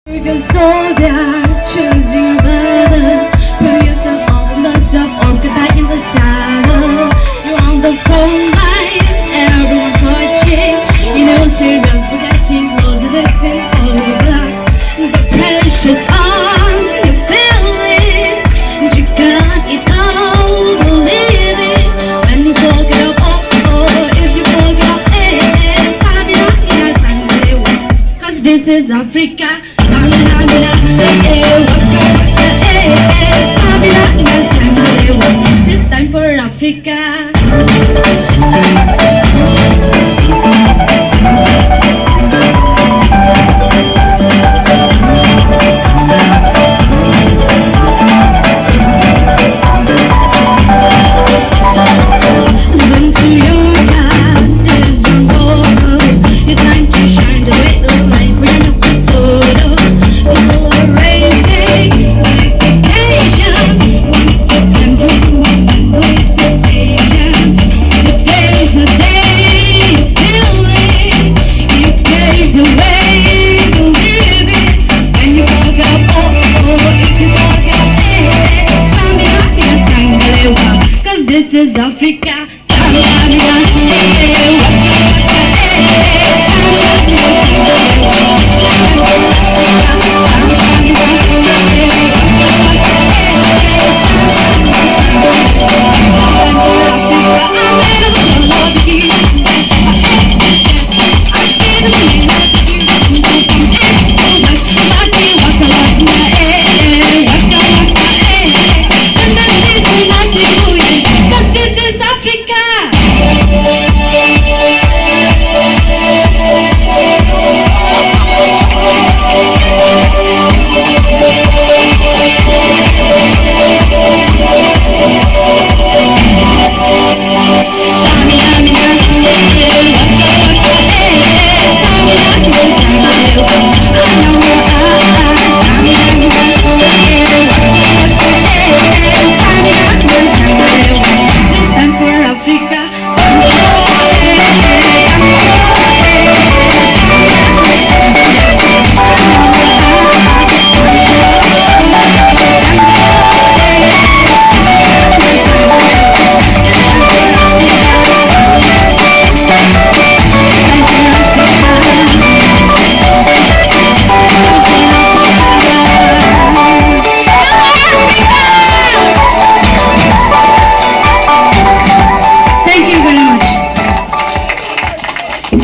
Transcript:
African soldier, choosing brother. Put yourself on the shelf or get back in the shadow. You're on the front line, everyone's watching. You know, serious, forgetting clothes is over. The pressure's on, you feel it. You got it all, believe it. When you talk it up, if you talk it up, cause this is Africa. This time for Africa. Listen to your God, is your motto. It's time to shine the way of life. We're not the photo. People are racing with expectation. One foot and two ways of Asian. Today's the day you feel it. You pave the way, believe it. When you walk up, if you walk up, cause this is Africa.